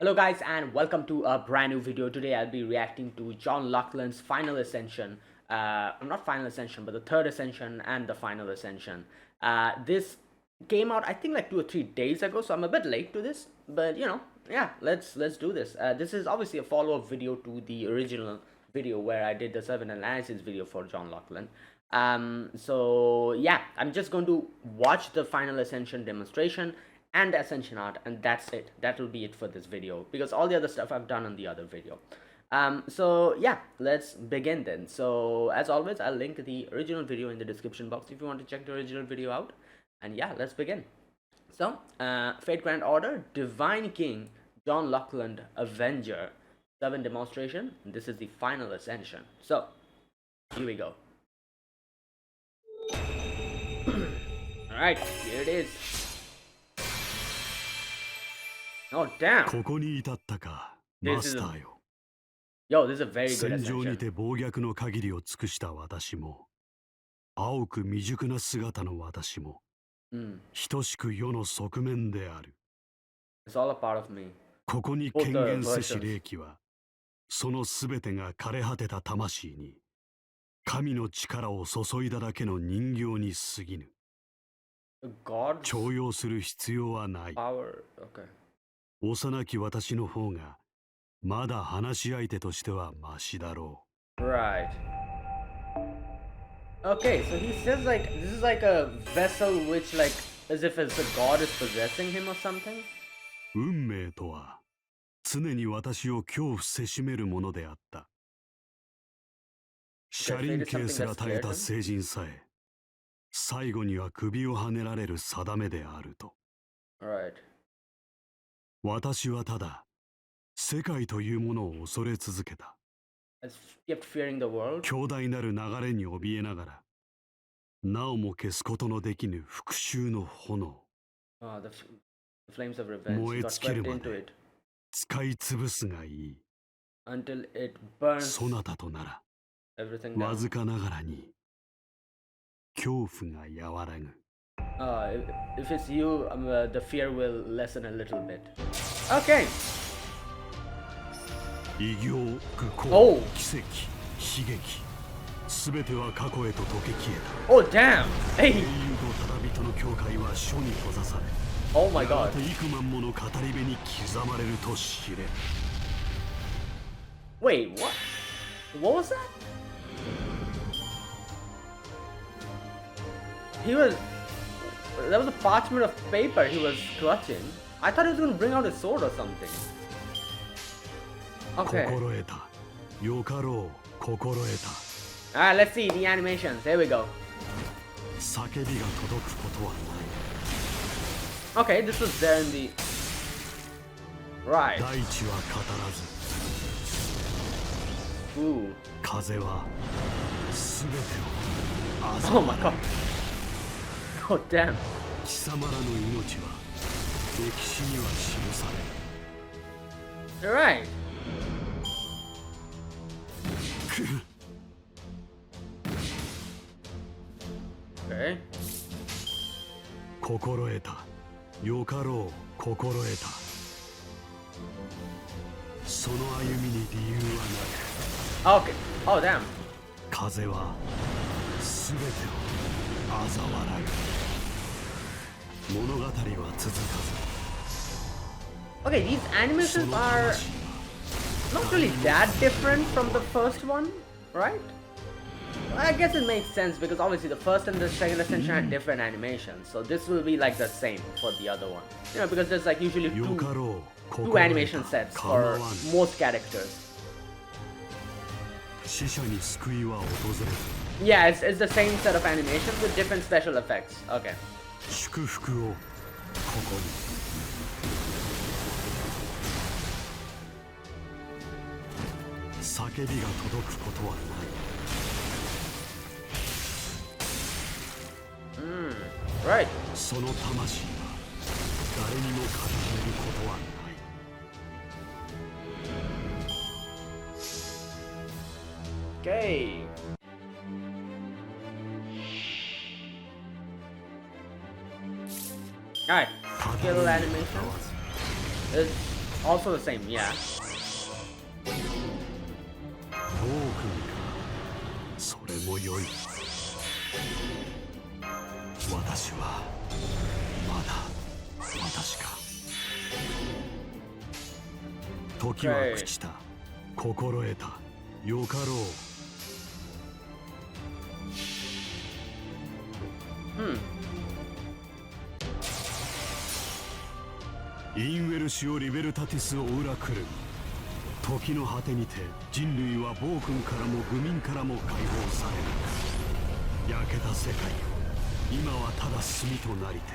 Hello guys and welcome to a brand new video. Today I'll be reacting to John Lackland's Final Ascension. Not Final Ascension, but the third Ascension and the Final Ascension. This came out I think like 2 or 3 days ago, so I'm a bit late to this, but yeah, let's do this. This is obviously a follow-up video to the original video where I did the 7 analysis video for John Lackland. So yeah, I'm just going to watch the Final Ascension demonstration and Ascension art, and that's it. That will be it for this video, because all the other stuff I've done on the other video. So yeah, let's begin then. So as always, I'll link the original video in the description box if you want to check the original video out. And yeah, let's begin. So Fate Grand Order, Divine King, John Lackland, Avenger, 7 demonstration. This is the Final Ascension. So here we go. Alright, here it is. Oh damn. ここに至ったか、 This マ is ス a- ターよ。 Yo, this is a very good 戦場に Ascension. て暴虐の限りを尽くした私も、青く未熟な姿の私も、等しく世の側面である。 It's all a part of me. ここに権限せし霊気は、そのすべてが枯れ果てた魂に、神の力を注いだだけの人形に過ぎぬ。 God's 重用する必要はない。 power. Okay. 幼き私の方が、まだ話し相手としてはマシだろう。 Right. Okay, so he says like this is like a vessel which like as if it's a god is possessing him or something. 運命とは常に私を恐怖せしめるものであった。車輪形すら耐えた聖人さえ、最後には首をはねられる定めであると。Right. 私はただ世界というものを恐れ続けた。 Has kept fearing the world. 強大なる流れに怯えながら、なおも消すことのできぬ復讐の炎。 The flames of revenge. He got 燃え尽きる swept ま into で it 使い潰すがいい。 until it burns そなたとなら、 everything down. わずかながらに恐怖が和らぐ。 If it's you, the fear will lessen a little bit. Okay. 異形、愚行、 Oh. 奇跡、悲劇、すべては過去へと溶け消えた。 Oh damn. 英 Hey. 雄とただ人の境界は書に閉ざされ、 Oh my やが god. て幾万もの語り部に刻まれると知れ。 Wait, what? What was that? That was a parchment of paper he was clutching. I thought he was going to bring out his sword or something. Okay. 心得た。よかろう、心得た。 Alright, let's see the animations. Here we go. 叫びが届くことはない。 Okay, this was there in the... Right. 大地は語らず、 Ooh. 風はすべてをあざ Oh 笑 my god. Oh damn. 貴様らの命は歴史には記される。 Alright. Okay. 心得た。よかろう、心得た。その歩みに理由はなく、 Okay. Oh damn. 風はすべてを嘲笑う。物語は続か Okay, these ず、そ animations の are 魂は not really that different from the first one, right? I guess it makes sense because obviously the first and the second Ascension had different animations, so this will be like the same for the other one. Because there's like usually よ two かろう、 two 心得 animation た。 sets 構わ for ぬ。 most characters. 死者に救いは訪れる。 Yeah, it's the same set of animations with different special effects. Okay. 祝福をここに。叫びが届くことはない。 Right. その魂は誰にも語れることはない。 Okay. Alright. Skill animation. It's Also the same, yeah. 暴君か。それもよい。私はまだ私か。時は朽ちた。心得た。よかろう。インウェルシオ・リベルタティス・オーラクル。時の果てにて人類は暴君からも愚民からも解放される。焼けた世界よ、今はただ炭となりて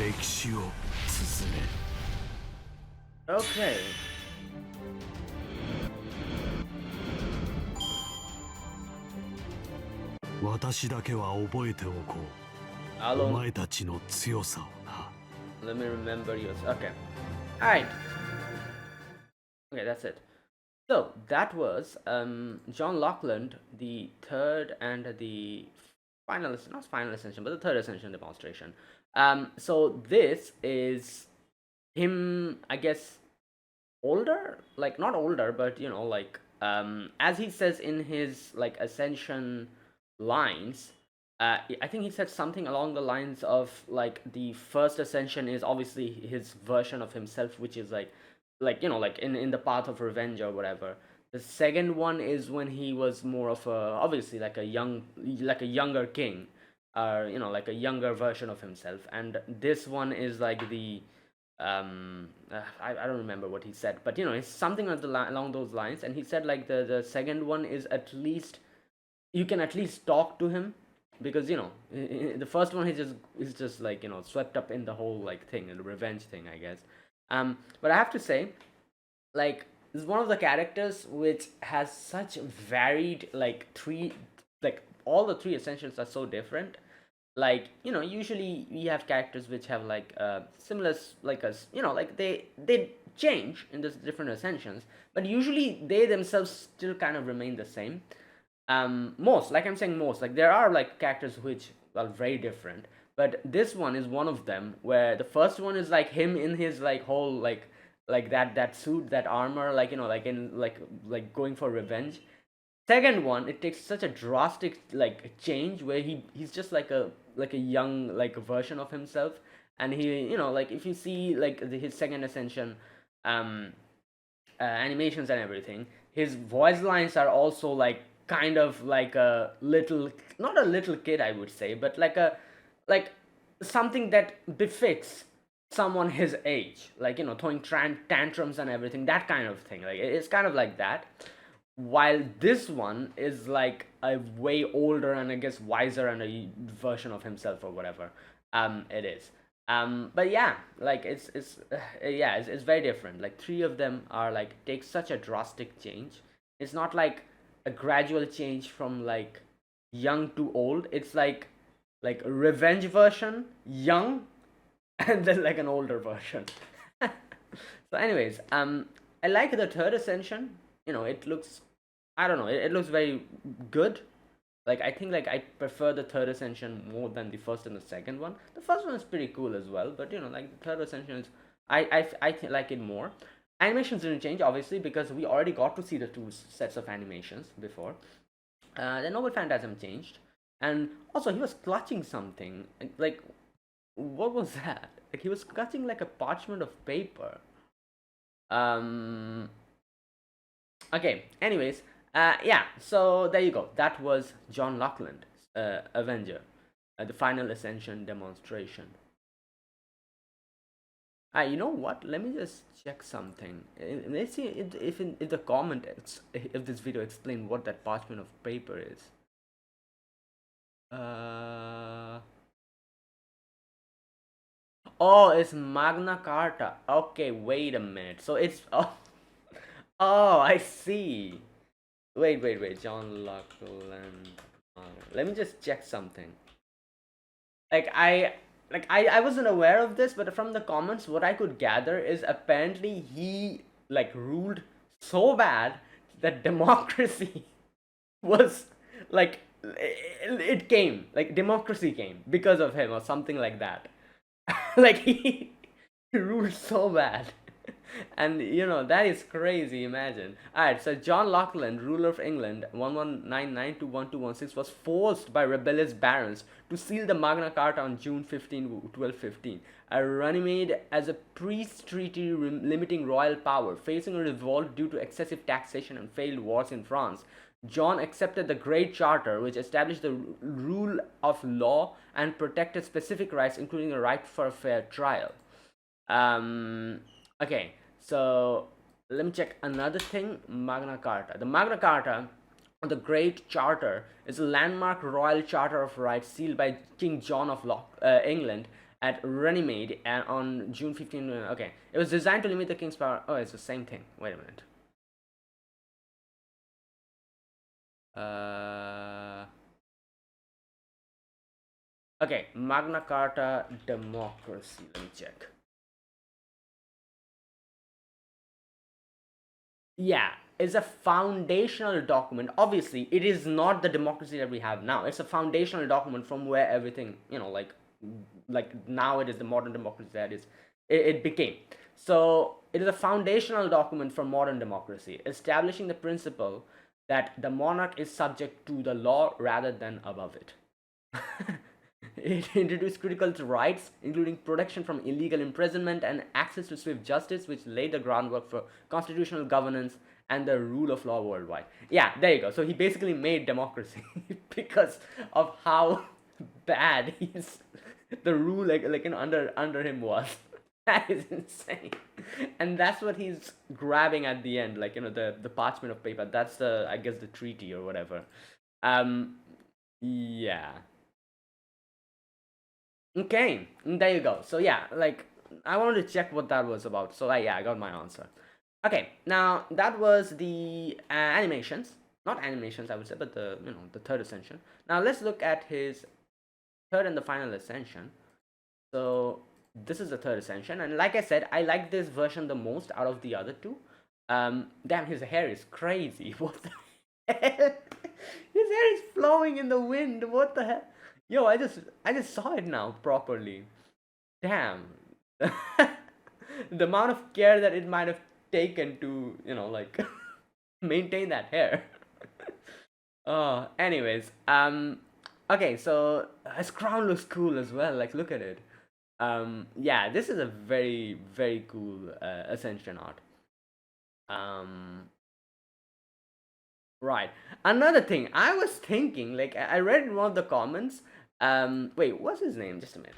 歴史を綴れ。 Okay. 私だけは覚えておこう。お前たちの強さをな。 Let me remember yours. Okay. Alright. Okay, that's it. So that was John Lackland, the third and the final, not final ascension, but the third ascension demonstration. So this is him, I guess, older, like not older, but you know, like as he says in his like ascension lines, I think he said something along the lines of like the first ascension is obviously his version of himself, which is like you know, like in the path of revenge or whatever. The second one is when he was more of a, obviously like a younger king, or you know, like a younger version of himself. And this one is like the I don't remember what he said, but you know, it's something along those lines. And he said like the second one is at least you can at least talk to him, because you know the first one is just like, you know, swept up in the whole like thing, the revenge thing, I guess. But I have to say, like, this is one of the characters which has such varied, like all the three essentials are so different. Like, you know, usually we have characters which have like similar, like us, you know, like they change in the different ascensions, but usually they themselves still kind of remain the same. Most, like I'm saying, most, like there are like characters which are very different, but this one is one of them, where the first one is like him in his like whole like that suit, that armor, like, you know, like in like going for revenge. Second one, it takes such a drastic like change where he's just like a young like version of himself. And he, you know, like if you see like his second ascension animations and everything, his voice lines are also like kind of like a little, not a little kid I would say, but like something that befits someone his age, like, you know, throwing tantrums and everything, that kind of thing. Like it's kind of like that, while this one is like a way older and I guess wiser and a version of himself or whatever it is. But yeah, like it's very different. Like three of them are like take such a drastic change. It's not like a gradual change from like young to old. It's like a revenge version, young, and then like an older version. So anyways, I like the third ascension. You know, it looks, I don't know, it looks very good. Like I think like I prefer the third ascension more than the first and the second one. The first one is pretty cool as well, but you know, like the third ascension is, I like it more. Animations didn't change obviously, because we already got to see the two sets of animations before. The Noble Phantasm changed, and also he was clutching something. Like, what was that? Like he was clutching like a parchment of paper. Okay, anyways, yeah, so there you go. That was John Lackland, Avenger, the final ascension demonstration. You know what? Let me just check something. Let's see if in the comments, if this video explain what that parchment of paper is. Oh, it's Magna Carta. Okay, wait a minute. So it's oh, I see. Wait. John Lackland. Let me just check something. I wasn't aware of this, but from the comments, what I could gather is apparently he like ruled so bad that democracy was like it came, like democracy came because of him or something like that. Like he ruled so bad. And you know, that is crazy, imagine. Alright, so John Lackland, ruler of England, 1199 to 1216, was forced by rebellious barons to seal the Magna Carta on June 1215. A Runnymede as a priest treaty limiting royal power, facing a revolt due to excessive taxation and failed wars in France. John accepted the Great Charter, which established the rule of law and protected specific rights, including the right for a fair trial. Okay, so let me check another thing. Magna Carta. The Magna Carta, the Great Charter, is a landmark royal charter of rights sealed by King John of England at Runnymede and on June 15. Okay, it was designed to limit the king's power. Oh, it's the same thing. Wait a minute. Okay, Magna Carta democracy. Let me check. Yeah, it's a foundational document. Obviously, it is not the democracy that we have now. It's a foundational document from where everything, you know, like now it is the modern democracy that it became. So it is a foundational document for modern democracy, establishing the principle that the monarch is subject to the law rather than above it. It introduced critical rights, including protection from illegal imprisonment and access to swift justice, which laid the groundwork for constitutional governance and the rule of law worldwide. Yeah, there you go. So he basically made democracy because of how bad the rule under him was. That is insane, and that's what he's grabbing at the end, like, you know, the parchment of paper. That's the, I guess, the treaty or whatever. Yeah. Okay, there you go. So yeah, like, I wanted to check what that was about. So yeah, I got my answer. Okay, now that was the animations, not animations, I would say, but the, you know, the third ascension. Now let's look at his third and the final ascension. So this is the third ascension, and like I said, I like this version the most out of the other two. Damn, his hair is crazy. What the hell? His hair is flowing in the wind. What the hell? Yo, I just saw it now properly. Damn. The amount of care that it might have taken to, you know, like, maintain that hair. Anyways, okay, so his crown looks cool as well. Like, look at it. Yeah, this is a very, very cool Ascension art. Right. Another thing, I was thinking, like, I read in one of the comments. Wait, what's his name? Just a minute.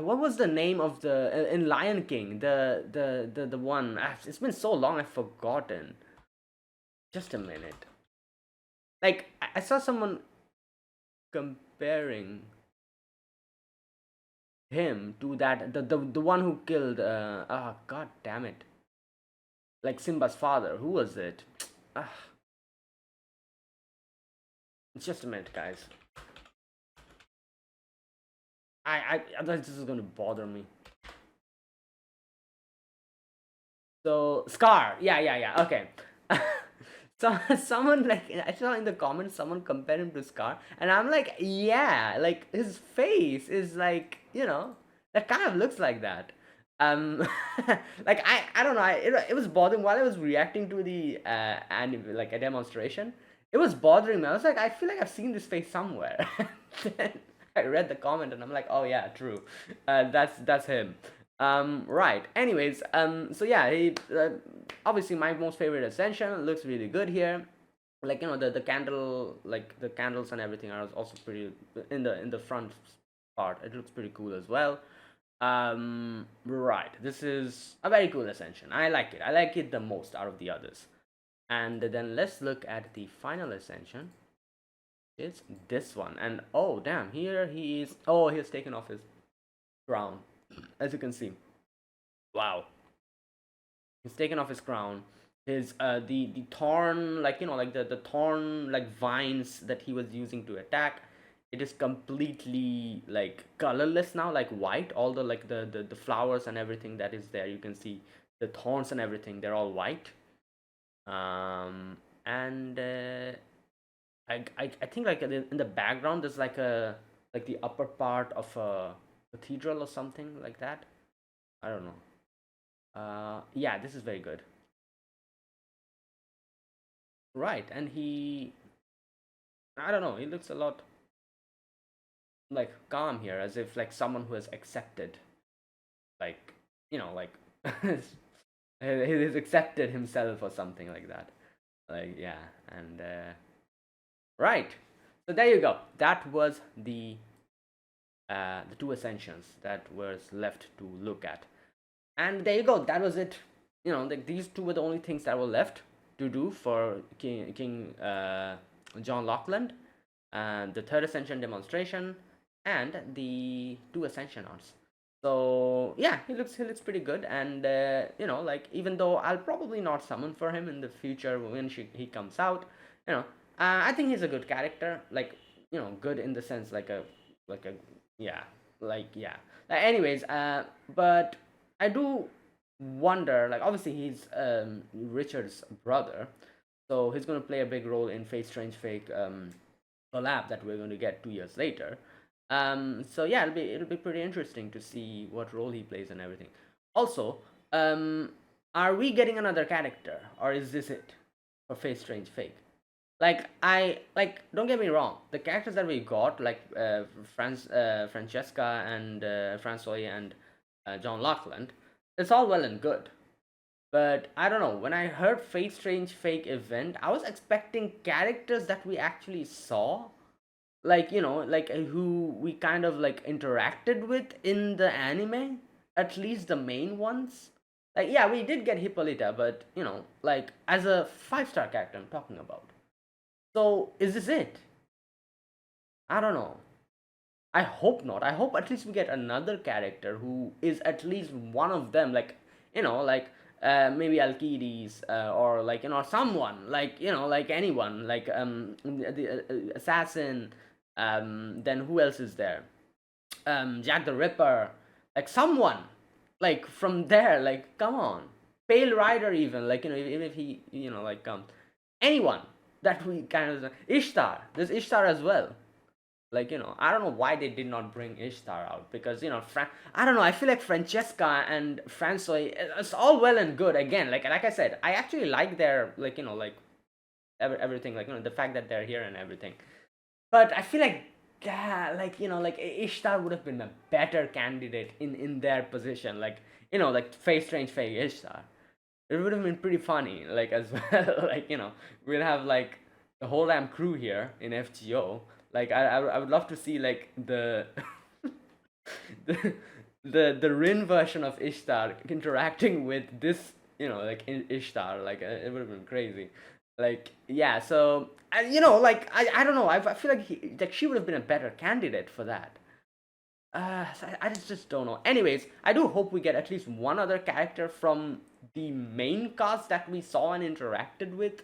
What was the name of the in Lion King? The one. It's been so long, I've forgotten. Just a minute. Like, I saw someone comparing him to that the one who killed god damn it, like Simba's father. Who was it? Just a minute, guys. I thought this is gonna bother me. So Scar, yeah, okay. So someone, like, I saw in the comments someone compare him to Scar, and I'm like, yeah, like, his face is like, you know, that kind of looks like that. Like, I don't know, it was bothering while I was reacting to the like a demonstration. It was bothering me. I was like, I feel like I've seen this face somewhere. Then I read the comment and I'm like, oh yeah, true. That's him. Right. Anyways, so yeah, he obviously my most favorite Ascension. Looks really good here. Like, you know, the candle, like the candles and everything are also pretty in the front part. It looks pretty cool as well. Right. This is a very cool Ascension. I like it. I like it the most out of the others. And then let's look at the final Ascension. It's this one. And oh damn, here he is. Oh, he has taken off his crown, as you can see. Wow. He's taken off his crown. His the thorn, like, you know, like the thorn, like, vines that he was using to attack, it is completely, like, colorless now, like white. All the, like, the flowers and everything that is there, you can see the thorns and everything, they're all white. And I think like in the background there's like the upper part of a cathedral or something like that. I don't know. Yeah, this is very good. Right, and I don't know, he looks a lot like calm here, as if like someone who has accepted, like, like he's accepted himself or something like that. Like, yeah, and right. So there you go. That was the two ascensions that was left to look at, and there you go. That was it. Like these two were the only things that were left to do for King John Lackland, and the third ascension demonstration, and the two ascension arts. So yeah, he looks pretty good, and like, even though I'll probably not summon for him in the future when he comes out, I think he's a good character. Like, good in the sense like a yeah, yeah. Anyways, but I do wonder, like, obviously he's Richard's brother, so he's going to play a big role in Fate Strange Fake collab that we're going to get 2 years later. So yeah, it'll be pretty interesting to see what role he plays and everything. Also, are we getting another character, or is this it for Fate Strange Fake? Like, don't get me wrong, the characters that we got, like Francesca and Francois and John Lackland, it's all well and good. But I don't know, when I heard Fate Strange Fake event, I was expecting characters that we actually saw, like, like who we kind of like interacted with in the anime, at least the main ones. Like, yeah, we did get Hippolyta, but like, as a 5-star character I'm talking about. So is this it? I don't know. I hope not. I hope at least we get another character who is at least one of them, like, like maybe Alcides, or like, someone, like, like anyone, like the assassin. Then who else is there? Jack the Ripper, like someone, like from there, like, come on, Pale Rider, even, like, even if he, like, anyone that we kind of Ishtar. There's Ishtar as well. Like, I don't know why they did not bring Ishtar out, because I don't know, I feel like Francesca and Francois, it's all well and good. Again, like I said, I actually like their, like, like everything, like, the fact that they're here and everything. But I feel like, yeah, like, like Ishtar would have been a better candidate in their position, like, like Fate Strange Fake Ishtar. It would have been pretty funny, like, as well. Like, we'd have like the whole damn crew here in FGO. Like, I would love to see like the the the Rin version of Ishtar interacting with this, like Ishtar. Like, it would have been crazy. Like, yeah. So like, I don't know. I feel like she would have been a better candidate for that. So I just don't know. Anyways, I do hope we get at least one other character from the main cast that we saw and interacted with.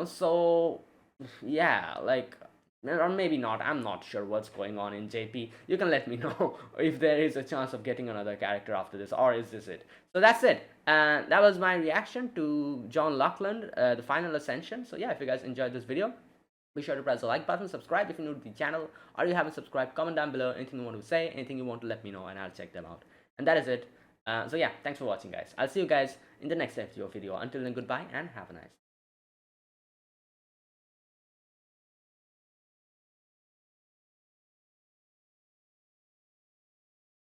So yeah, like, or maybe not. I'm not sure what's going on in JP. You can let me know if there is a chance of getting another character after this, or is this it? So that's it. And that was my reaction to John Lackland, the final ascension. So yeah, if you guys enjoyed this video, be sure to press the like button, subscribe if you're new to the channel, or you haven't subscribed. Comment down below anything you want to say, anything you want to let me know, and I'll check them out. And that is it. So yeah, thanks for watching, guys. I'll see you guys in the next FGO video. Until then, goodbye and have a nice day.